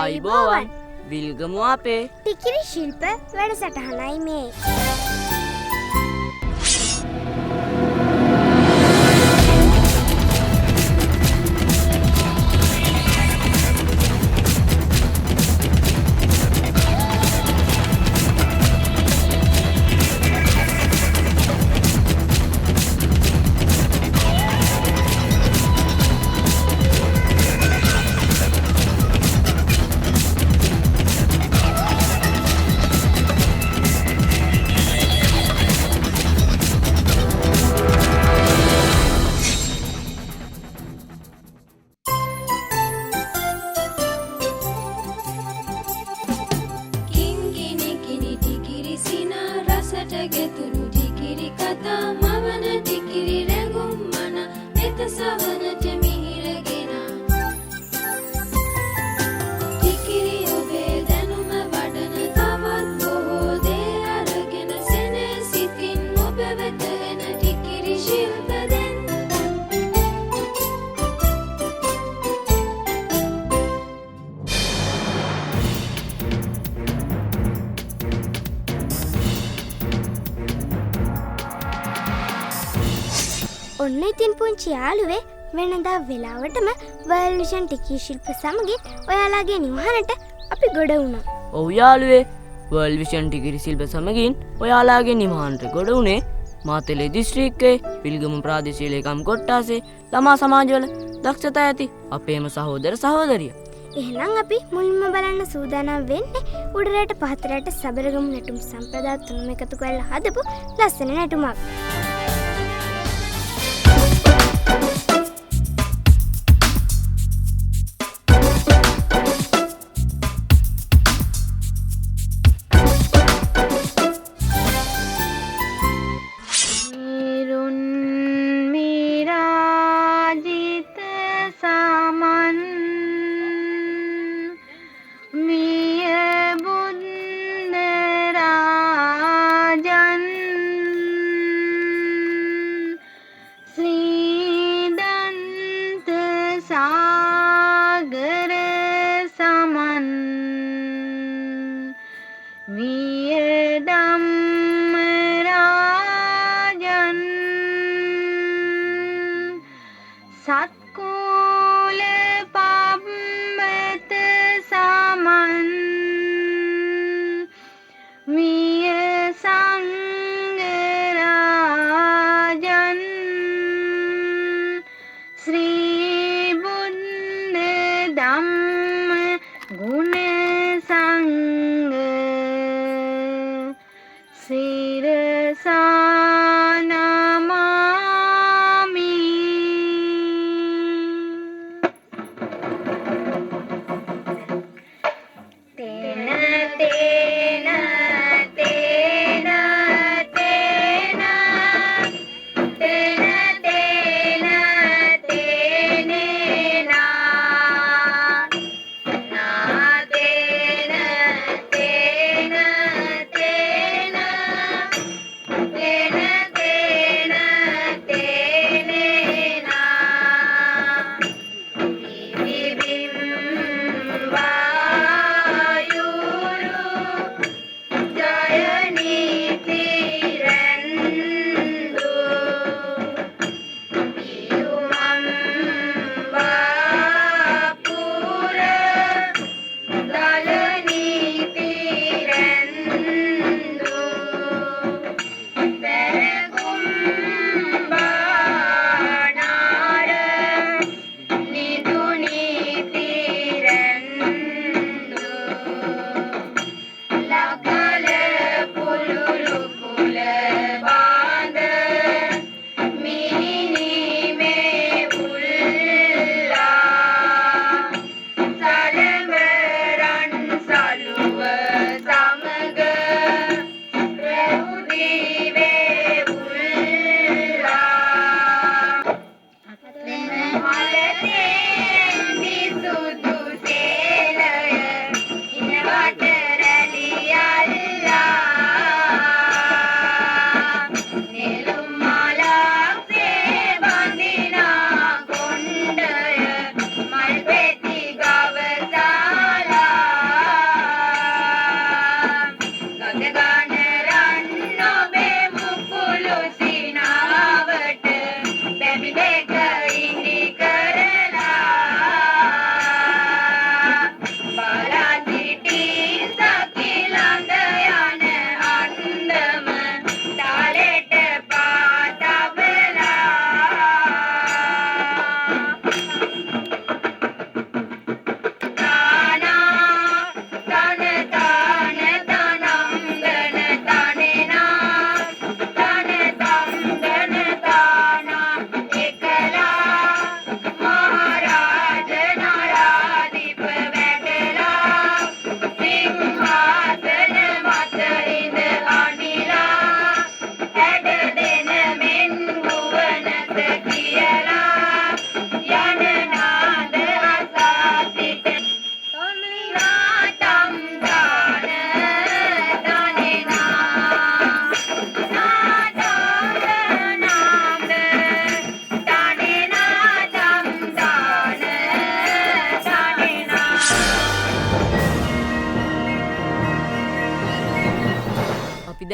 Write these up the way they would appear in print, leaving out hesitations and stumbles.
ආයිබෝවන් විල්ගමු අපේ ටිකිරි ශිල්ප වැඩසටහනයි මේ. ඔන්න ඉතින් පුංචි යාළුවේ වෙනදා වෙලාවටම වර්ල්ඩ් විෂන් ටිකී ශිල්ප සමගින් ඔයාලාගේ නිවහනට අපි ගොඩ වුණා. ඔව් යාළුවේ වර්ල්ඩ් විෂන් ටිකී ශිල්ප සමගින් ඔයාලාගේ නිවහනට ගොඩ වුණේ මාතලේ දිස්ත්‍රික්කයේ පිළිගමු ප්‍රාදේශීය ලේකම් කොට්ටාසේ ළමා සමාජවල දක්ෂතා ඇති අපේම සහෝදර සහෝදරිය. එහෙනම් අපි මුලින්ම බලන්න සූදානම් වෙන්නේ උඩරට පහතරට සබරගමු නැටුම් සම්ප්‍රදාය තුනම එකතු කරලා හදපු ලස්සන නැටුමක්.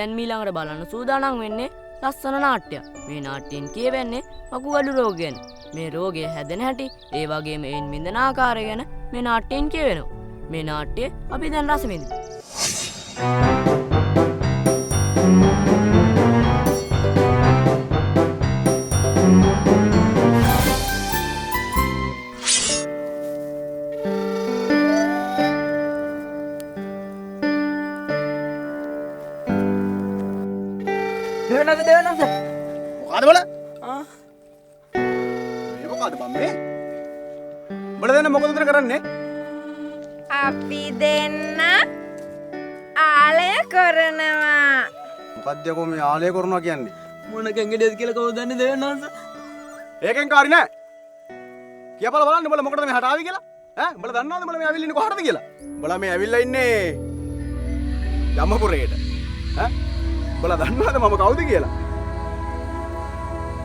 දැන් මීළඟට බලන්න සූදානම් වෙන්නේ ලස්සන නාට්‍යයක්. මේ නාට්‍යයෙන් කියවෙන්නේ වකුගඩු රෝග ගැන. මේ රෝගය හැදෙන හැටි, ඒ වගේම එයින් මිදෙන ආකාරය ගැන මේ නාට්‍යයෙන් කියවෙනවා. මේ නාට්‍යය අපි දැන් රස විඳිමු. දෙවනස මොකද බල? මේ මොකද බම් මේ? බල දෙන්න මොකද උතර කරන්නේ? අපි දෙන්න ආලය කරනවා. මොකද්ද යකෝ මේ ආලය කරනවා කියන්නේ? මොන කැංගෙඩියද කියලා කවුද දන්නේ දෙවනස? ඒකෙන් කාරි නෑ. කියපල බලන්න බල මොකටද මේ හට ආවි කියලා? ඈ බල දන්නවද බල මේ ඇවිල්ලා ඉන්නේ කොහටද කියලා? බල මේ ඇවිල්ලා ඉන්නේ යමපුරේට. ඈ බල දන්නවද මම කවුද කියලා?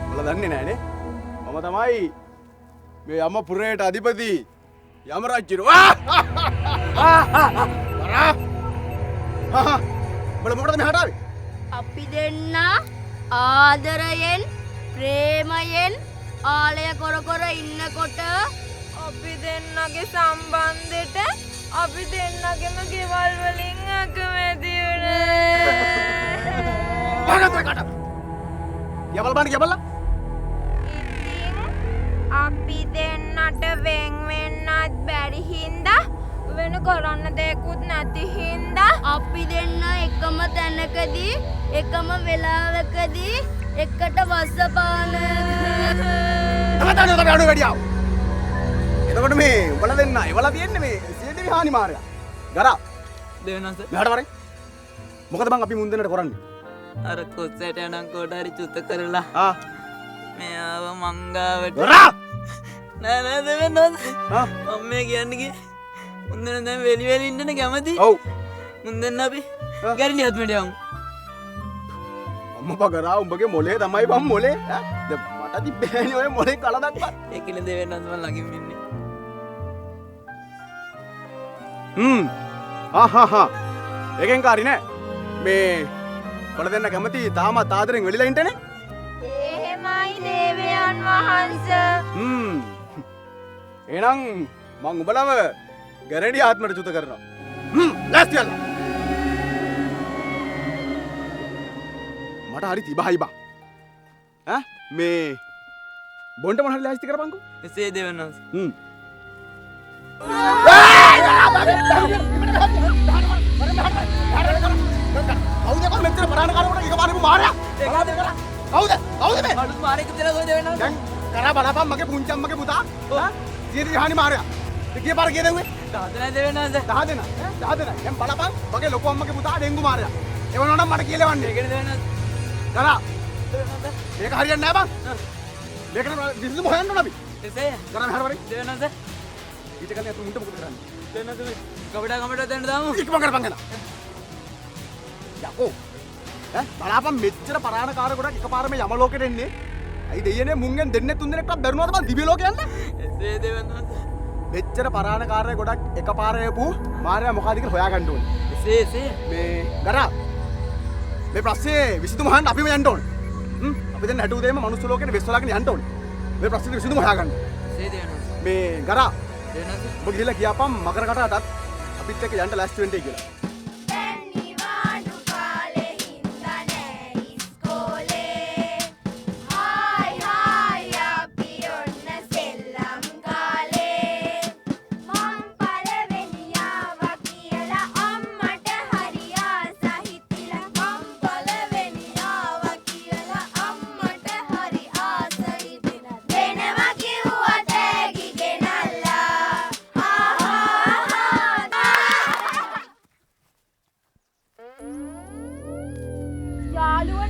බල දන්නේ නෑනේ. මම තමයි මේ යමපුරේට අධිපති යම රජුරු. බල මොකටද මේ හට ආවේ? අපි දෙන්න ආදරයෙන් ප්‍රේමයෙන් ආලය කර කර ඉන්නකොට අපි දෙන්නගේ සම්බන්ධෙට අපි දෙන්නගේම ගෙවල් වලින් අකමැති වුණා. යවල් බාන්න යවල්ලා. ඉතින් අපි දෙන්නට වෙන් වෙන්නත් බැරි හින්දා වෙන කරන්න දෙයක්වත් නැති හින්දා අපි දෙන්න එකම තැනකදී එකම වෙලාවකදී එකට වස්සපාන තමයි අඩු වැඩියාව. එතකොට මේ උඹලා දෙන්න එවලා තියන්නේ මේ සියදිවි හානි මාර්යා. ගරා දෙවනස මෙහාට වරේ. මොකද බං අපි මුන් දෙන්නට කරන්නේ? අර කොස්සට යනම් කොටාරි චුත කරලා ආ මෙයාව මංගාවට ගරා නෑ නෑ දෙවනස ආ මම මේ කියන්නේ මුන්දෙන දැන් වෙලි වෙලි ඉන්නනේ කැමති. ඔව් මුන්දෙන් අපි ගැරලි හත්මට යමු. අම්මපා ගරා උඹගේ මොලේ තමයි බං මොලේ. ඈ දැන් මට තිබ්බේනේ ඔය මොලේ කලදක්වත්. ඒකනේ දෙවනස මම ළඟින් ඉන්නේ. ආහා ඒකෙන් කාරි නෑ. මේ බල දෙන්න කැමති තාමත් ආදරෙන් වෙලිලා ඉන්නනේ. එහෙමයි දේවයන් වහන්සේ. එහෙනම් මං උඹලව ගැරඩි ආත්මට චුත කරනවා. ලෑස්ති වෙලා. මට හරි තිබහයි බා. ඈ මේ බොන්ඩ මොන හරි ලෑස්ති කරපන්කෝ. එසේ දෙවනස කවුද කො මෙච්චර පරාණ කාලෙකට එකපාරෙම මාරයා? කවුද? කවුද මේ? අලුත් මාරෙක් විතර කොහෙද දෙවනස? දැන් කරා බලපන් මගේ පුංචි අම්මගේ පුතා. ඈ සියදි හානි මාරයා. කී පාර කී දෙව්වේ? 10 දෙවනස 10 දෙනා. 10 දෙනා. දැන් බලපන් මගේ ලොකු අම්මගේ පුතා ඩෙන්ගු මාරයා. එවනනම් මට කියලවන්නේ. ඒකනේ දෙවනස කරා. මේක හරියන්නේ නැහැ බං. මේකට විසඳුම හොයන්න ඕන අපි. එසේ කරා මෙහාට වරේ. දෙවනස ඊට කලින් අපි මුන්ට මොකද කරන්නේ? දෙවනස කවඩා දෙන්න දාමු. ඉක්ම කරපන් එන. යකෝ. ඈ බලපන් මෙච්චර පරාණ කාර ගොඩක් එකපාරම යම ලෝකෙට එන්නේ. අයි දෙයනේ මුංගෙන් දෙන්නේ තුන් දෙනෙක්ට බැරුණාද බං දිව්‍ය ලෝකෙ යන්න? එසේ දෙවනස මෙච්චර පරාණ කාර්ය ගොඩක් එකපාර එපු මාර්යා මොකද කියලා හොයාගන්න ඕනේ. එසේ මේ ගරා මේ ප්‍රශ්නේ විසඳුම හොයන්න අපිම යන්න ඕනේ. අපි දැන් හැටු දෙයම මනුස්ස ලෝකෙට වෙස්වලාගෙන යන්න ඕනේ. මේ ප්‍රශ්නේ විසඳුම හොයාගන්න. එසේ දෙවනස මේ ගරා දෙවනස ඔබ ගිහලා කියපම් මකර කටටත් අපිත් එක්ක යන්න ලෑස්ති වෙන්නයි කියලා.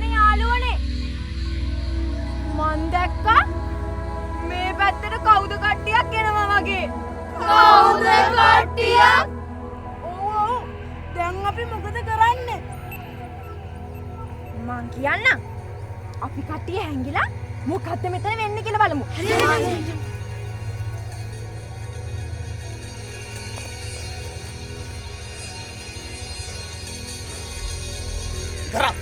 යාළුවනේ මන් දැක්කා මේ පැත්තට කවුද කට්ටියක් එනවා වගේ. කවුද කට්ටියක්? ඔව් දැන් අපි මොකද කරන්නේ? මං කියන්නම්. අපි කට්ටිය හැංගිලා මොකද්ද මෙතන වෙන්නේ කියලා බලමු. හරි. ගරා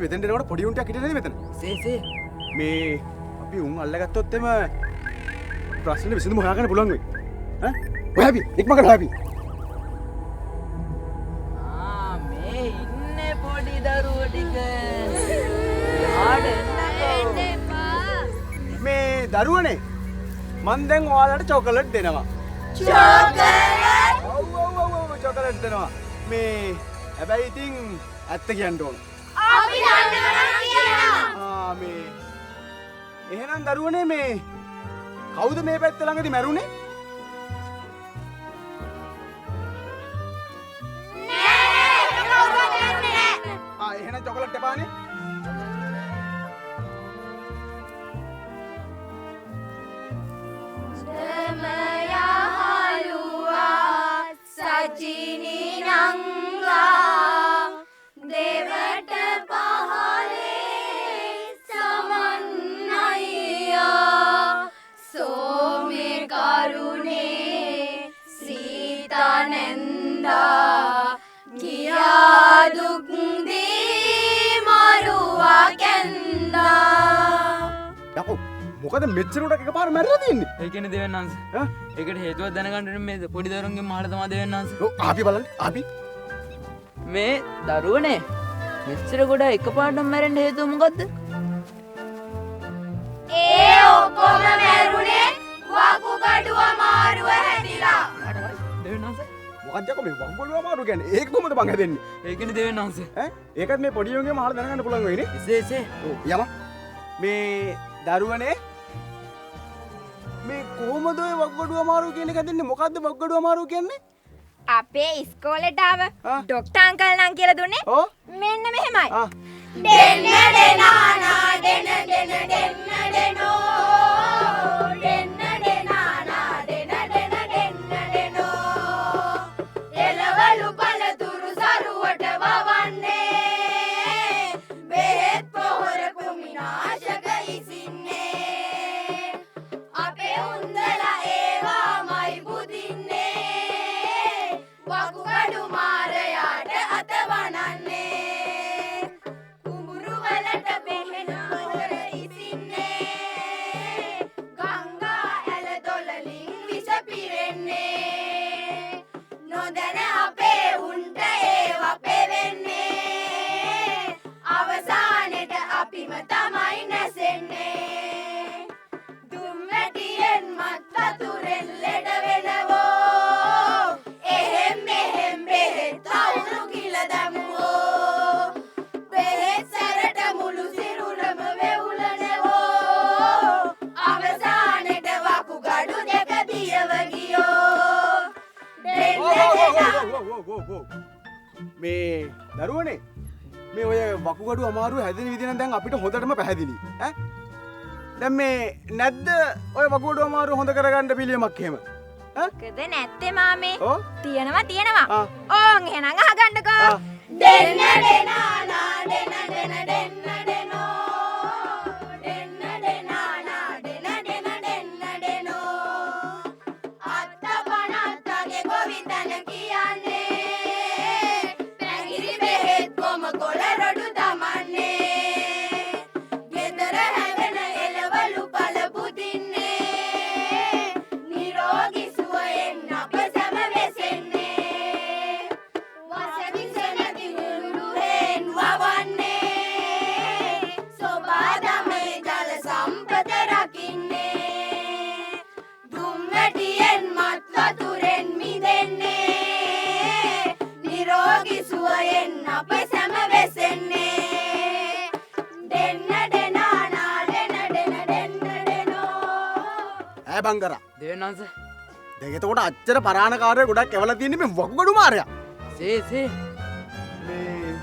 මෙතෙන් දෙනකොට පොඩි උන්ටක් හිටියේ නේද මෙතන? සේ මේ අපි උන් අල්ලගත්තොත් එම ප්‍රශ්නේ විසඳුම හොයාගන්න පුළුවන් වෙයි. ඈ? ඔයාපි ඉක්මනට ඔයාපි. මේ ඉන්නේ පොඩි දරුවෝ ටික. යාඩ මේ දරුවනේ මන් දැන් ඔයාලට චොකලට් දෙනවා. චොකලට් දෙනවා. මේ හැබැයි ඉතින් ඇත්ත කියන්න ඕන. අපි දන්නවා කියනවා. මේ එහෙනම් දරුවනේ මේ කවුද මේ පැත්ත ළඟදී මැරුණේ? එහෙනම් චොකලට් එපානේ. සචිනි නංගා දෙවට පහලේ සමන්නයියා සෝමේ කරුණේ සීතනෙන්දා ගියා දුක් දී මරුවා කැන්දා. යකෝ මොකද මෙච්චර උඩ එකපාර මැරලා තියන්නේ? ඒ කියන්නේ දෙවන්නන්ස. ඒකට හේතුවක් දැනගන්න මේ පොඩි දරුවන්ගේ මහල තමයි දෙවන්නන්ස. ඔව් ආපි බලන්න ආපි. මේ දරුවනේ මෙච්චර ගොඩ එකපාරටම මැරෙන්න හේතුව මොකද්ද? ඒ ඔක්කොම මැරුණේ වකුගඩුව අමාරුව හැදිලා. දෙවන්නන්ස. මොකක්ද යකෝ මේ වංගොළුව අමාරු කියන්නේ? ඒක කොහොමද බං හැදෙන්නේ? ඒ කියන්නේ දෙවන්නන්ස. ඒකත් මේ පොඩි උන්ගේ මහල දැනගන්න පුළුවන් වෙයිනේ. එසේ ඔව් යම මේ දරුවනේ මේ කොහොමද ඔය වකුගඩුව අමාරු කියන එක හැදෙන්නේ? මොකද්ද වකුගඩුව අමාරු කියන්නේ? අපේ ඉස්කෝලේට ආව ඩොක්ටර් අංකල් නම් කියලා දුන්නේ. ඔව් මෙන්න මෙහෙමයි. දෙන්න දෙනානා දෙන දෙනෝ දෙන්න දෙනානා දෙන දෙනෝ එළවලු පළතුරු සරුවට වවන්නේ බෙහෙත් පොහොර කුමිනාශක ඉසින්නේ අපේ උන්දලා ඒවාමයි බුදින්නේ වකුගඩු මාරයාට අතවනන්නේ කුඹුරු වලට බෙහෙත් පොහොර ඉසින්නේ ගංගා ඇල දොළලින් විස පිරෙන්නේ නොදැන අපේ උන්ට ඒවා පෙවෙන්නේ අවසානෙට අපිම තමයි නැසෙන්නේ දුම්වැටියෙන් මත් වතුරෙන් ලෙඩ වෙනවෝ එහෙම් මෙහෙම් බෙහෙත් අවුරු කිල දැමුවෝ බෙහෙත් සැරට මුළු සිරුරම වෙවුලනවෝ අවසානෙට වකුගඩු දෙක දියව ගියෝ මේ දරුවනේ මේ ඔය වකුගඩු අමාරුව හැදෙන විදිහ නම් දැන් අපිට හොඳටම පැහැදිලි. ඈ දැන් මේ නැද්ද ඔය වකුගඩු අමාරුව හොඳ කරගන්න පිළියමක් එහෙම? මොකද නැත්තේ මාමේ ඔව් තියෙනවා ආ. ඕන් එහෙනම් අහගන්නකෝ ආ. දෙන්න දෙනානා දෙන දෙනෝ දෙන්න දෙනානා දෙන දෙනෝ අත්ත පනත්තගේ ගොවිතැන කියන්නේ පැහිරි බෙහෙත් කොම කොළ රොඩු දමන්නේ ගෙදර හැවෙන එළවලු පල පුදින්නේ නිරෝගී සුවයෙන් අප සැම වෙසෙන්නේ වසවිස නැති උරුහෙන් වවන්නේ සොබාදමේ ජල සම්පත රකින්නේ දුම්වැටියෙන් මත් වතුරෙන් මිදෙන්නේ නිරෝගී සුවයෙන් අප සැම වෙසෙන්නේ දෙන්න දෙනානා දෙන දෙනෝ ඈ බංගරා දෙවන්නන්ස. දැන් එතකොට අච්චර පරාණකාරය ගොඩක් එවලා තියෙන්නේ මේ වකුගඩු මාරයා. සේ මේ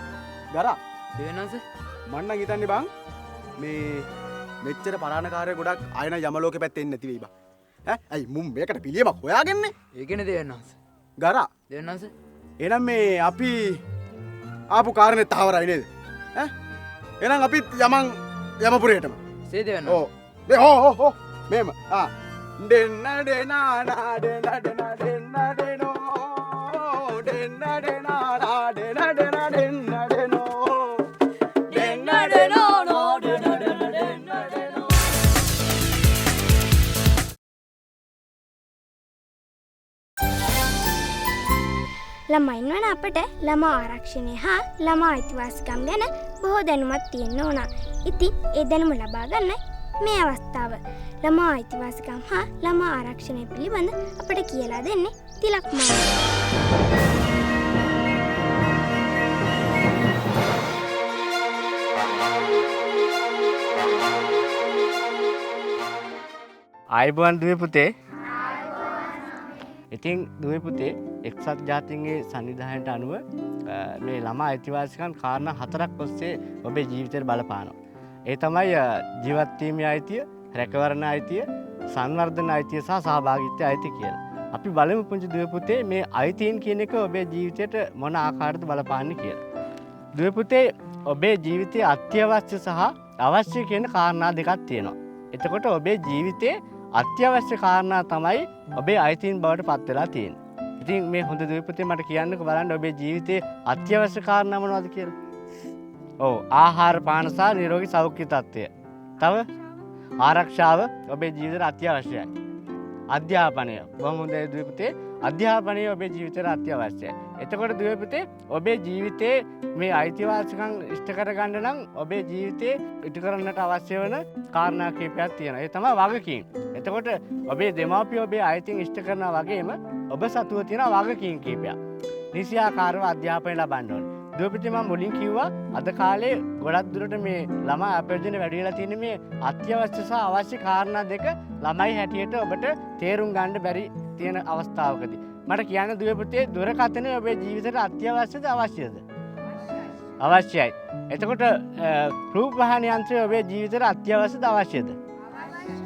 ගරා දෙවන්නන්ස. මන්න නම් හිතන්නේ බං මේ මෙච්චර පරාණකාරය ගොඩක් ආයන යමලෝකෙ පැත්තේ එන්නේ නැති වෙයි බං. ඇයි මුම් මේකට පිළියමක් හොයාගන්නේ? ඒ කියන්නේ දෙවන්නන්ස. ගරා දෙවන්නන්ස. එහෙනම් මේ අපි ආපු කාරණේ තහවරයි නේද? එහෙනම් අපි යමපුරේටම. සේ දෙවන්නන්ස. ඕ හෝ මේම දෙන්න දෙනානා දෙන දෙනෝ දෙන්න දෙනානා දෙන දෙනෝ දෙන්න ළමයින් වන අපට ළමා ආරක්ෂණය හා ළමා අයිතිවාසිකම් ගැන බොහෝ දැනුමක් තියෙන්න ඕන. ඉතින් ඒ දැනුම ලබා ගන්න මේ අවස්ථාව. ළමා අයිතිවාසිකම් හා ළමා ආරක්ෂණය පිළිබඳ අපට කියලා දෙන්නේ තිලක් මාමා. ආයුබෝවන් දුවේ පුතේ. ඉතින් දුවේ පුතේ එක්සත් ජාතීන්ගේ සංවිධානයට අනුව මේ ළමා අයිතිවාසිකම් කාරණා 4ක් ඔස්සේ ඔබේ ජීවිතයට බලපානවා. ඒ තමයි ජීවත් වීමේ අයිතිය, රැකවරණ අයිතිය, සංවර්ධන අයිතිය සහ සහභාගීත්වයේ අයිතිය කියලා. අපි බලමු පුංචි දුවේ පුතේ මේ අයිතීන් කියන එක ඔබේ ජීවිතයට මොන ආකාරයකද බලපාන්නේ කියලා. දුවේ පුතේ ඔබේ ජීවිතයේ අත්‍යවශ්‍ය සහ අවශ්‍ය කියන කාරණා දෙකක් තියෙනවා. එතකොට ඔබේ ජීවිතයේ අත්‍යවශ්‍ය කාරණා තමයි ඔබේ අයිතීන් බවට පත් වෙලා තියෙන්නේ. ඉතින් මේ හොඳ දුවේ පුතේ මට කියන්නකෝ බලන්න ඔබේ ජීවිතයේ අත්‍යවශ්‍ය කාරණා මොනවද කියලා. ඔව් ආහාර පාන සහ නිරෝගී සෞඛ්‍ය තත්ත්වය. තව ආරක්ෂාව ඔබේ ජීවිතයට අත්‍යවශ්‍යයි. අධ්‍යාපනය බොහොම හොඳයි දුවේ පුතේ. අධ්‍යාපනය ඔබේ ජීවිතයට අත්‍යවශ්‍යයි. එතකොට දුවේ පුතේ ඔබේ ජීවිතයේ මේ අයිතිවාසිකම් ඉෂ්ට කරගන්න නම් ඔබේ ජීවිතේ ඉටු කරන්නට අවශ්‍ය වෙන කාරණා කිහිපයක් තියෙනවා. ඒ තමයි වගකීම්. එතකොට ඔබේ දෙමාපියෝ ඔබේ අයිතීන් ඉෂ්ට කරනා වගේම ඔබ සතුව තියෙන වගකීම් කිහිපයක්. නිසියාකාරව අධ්‍යාපනය ලබන්න ඕනේ. දුවේ පුතේ මම මුලින් කිව්වා අද කාලේ ගොඩක් දුරට මේ ළමා අපරජන වැඩි වෙලා තියෙන මේ අත්‍යවශ්‍ය සහ අවශ්‍ය කාරණා දෙක ළමයි හැටියට ඔබට තේරුම් ගන්න බැරි තියෙන අවස්ථාවකදී මට කියන්න දුවේ පුතේ දුරකථනය ඔබේ ජීවිතයට අත්‍යවශ්‍යද අවශ්‍යද? අවශ්‍යයි. එතකොට රූපවාහිනී යන්ත්‍රය ඔබේ ජීවිතයට අත්‍යවශ්‍යද අවශ්‍යද?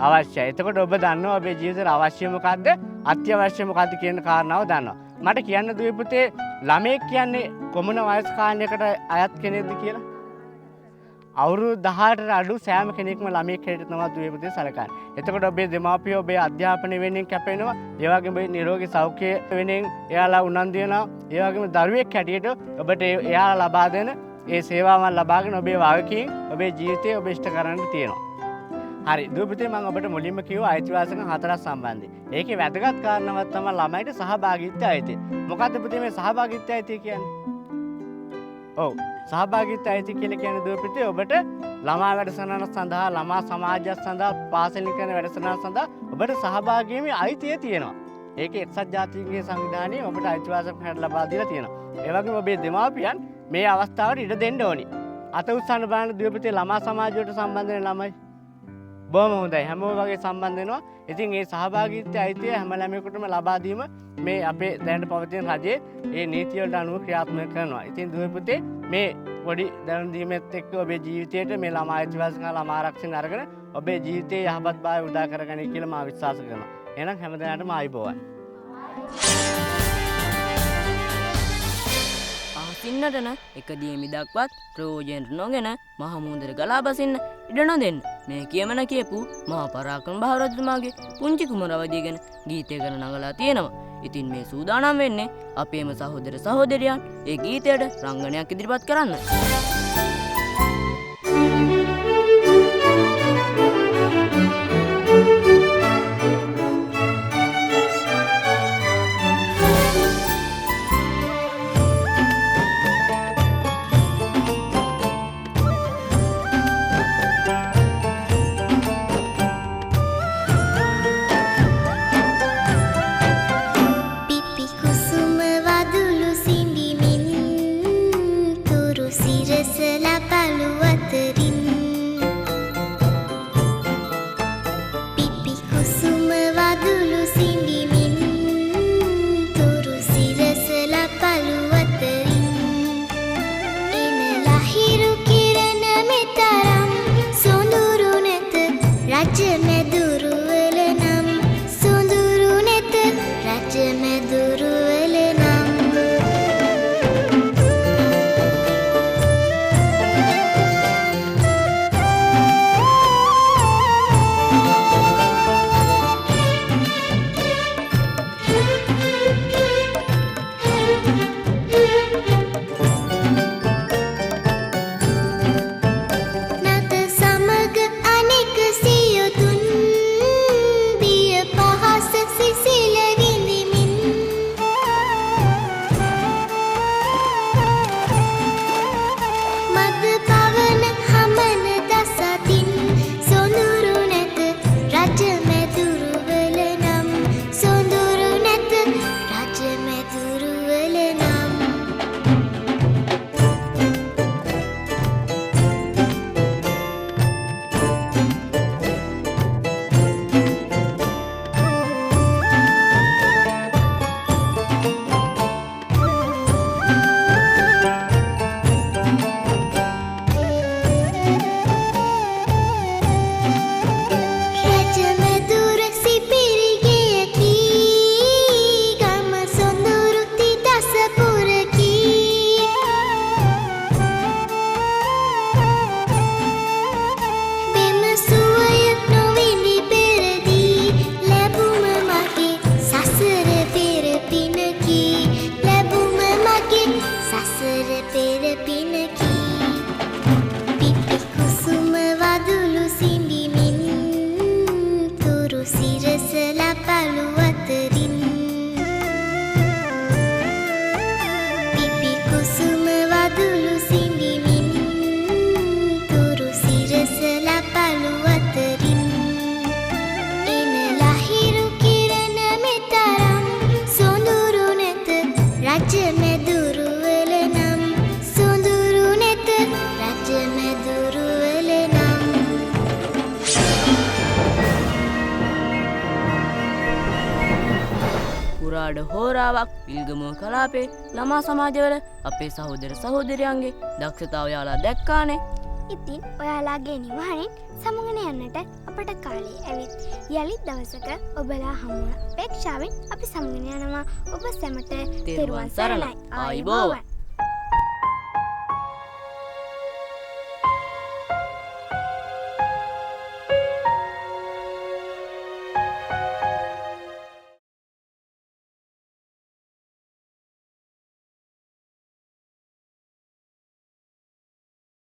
අවශ්‍යයි. එතකොට ඔබ දන්නවා ඔබේ ජීවිතයට අවශ්‍ය මොකද්ද? අත්‍යවශ්‍ය මොකද්ද කියන කාරණාව දන්නවා. මට කියන්න දුවේ පුතේ ළමයෙක් කියන්නේ කොමුණ වයස් කාලයකට අයත් කෙනෙක්ද කියලා? අවුරුදු 18ට අඩු සෑම කෙනෙක්ම ළමයෙක් හැටියට තමයි දුවේ පුතේ සැලකන්නේ. එතකොට ඔබේ දෙමාපියෝ ඔබේ අධ්‍යාපනය වෙනුවෙන් කැපෙනවා. ඒ වගේම ඔබේ නිරෝගී සෞඛ්‍ය වෙනුවෙන් එයාලා උනන්දු වෙනවා. ඒ වගේම දරුවෙක් හැටියට ඔබට එයාලා ලබා දෙන ඒ සේවාවන් ලබාගෙන ඔබේ වගකීම් ඔබේ ජීවිතේ ඔබ ඉෂ්ට කරන්න තියෙනවා. හරි දුවේ පුතේ මම ඔබට මුලින්ම කිව්වා අයිතිවාසිකම් 4ක් සම්බන්ධයෙන්. ඒකේ වැදගත් කාරණාවක් තමයි ළමයිට සහභාගීත්වය අයිතිය. මොකද්ද පුතේ මේ සහභාගීත්වය අයිතිය කියන්නේ? ඔව් සහභාගීත්වය අයිතිය කියලා කියන්නේ දුවේ පුතේ ඔබට ළමා වැඩසටහන සඳහා ළමා සමාජයක් සඳහා පාසලින් කරන වැඩසටහන සඳහා ඔබට සහභාගී වීමේ අයිතිය තියෙනවා. ඒක එක්සත් ජාතීන්ගේ සංවිධානයේ ඔබට අයිතිවාසිකම් හැට ලබා දීලා තියෙනවා. ඒ වගේම ඔබේ දෙමාපියන් මේ අවස්ථාවට ඉඩ දෙන්න ඕනි. අත උස්සන්න බලන්න දුවේ පුතේ ළමා සමාජයට සම්බන්ධ වෙන ළමයි බොහොම හොඳයි. හැමෝම වගේ සම්බන්ධ වෙනවා. ඉතින් මේ සහභාගීත්වය අයිතිය හැම ළමයෙකුටම ලබා දීම මේ අපේ දැනට පවතින රජයේ ඒ නීති වලට අනුව ක්‍රියාත්මක කරනවා. ඉතින් දුවේ පුතේ මේ පොඩි දැනුම් දීමත් එක්ක ඔබේ ජීවිතයට මේ ළමා අයිතිවාසිකම් ළමා ආරක්ෂණ අරගෙන ඔබේ ජීවිතයේ යහපත්භාවය උදා කරගනි කියලා මම විශ්වාස කරනවා. එහෙනම් හැමදෙනාටම ආයුබෝවන්. අහසින්නටන එක දියමිදක්වත් ප්‍රයෝජනට නොගෙන මහ මුහුදට ගලා බසින්න ඉඩ නොදෙන්න මේ කියමන කියපු මහා පරාක්‍රම බහරජතුමාගේ පුංචි කුමරවදිය ගැන ගීතය ගැන නගලා තියෙනවා. ඉතින් මේ සූදානම් වෙන්නේ අපේම සහෝදර සහෝදරියන් ඒ ගීතයට රංගනයක් ඉදිරිපත් කරන්න. සිර විකාඩ හෝරාවක් පිල්ගමුව කලාපේ ළමා සමාජවල අපේ සහෝදර සහෝදරයන්ගේ දක්ෂතාව ඔයාලා දැක්කානේ. ඉතින් ඔයාලාගේ නිවහනින් සමුගෙන යන්නට අපට කාලේ ඇවිත් යළිත් දවසක ඔබලා හමුවන අපේක්ෂාවෙන් අපි සමුගෙන යනවා. ඔබ සැමට තෙරුවන් සරණයි. ආයුබෝවන්.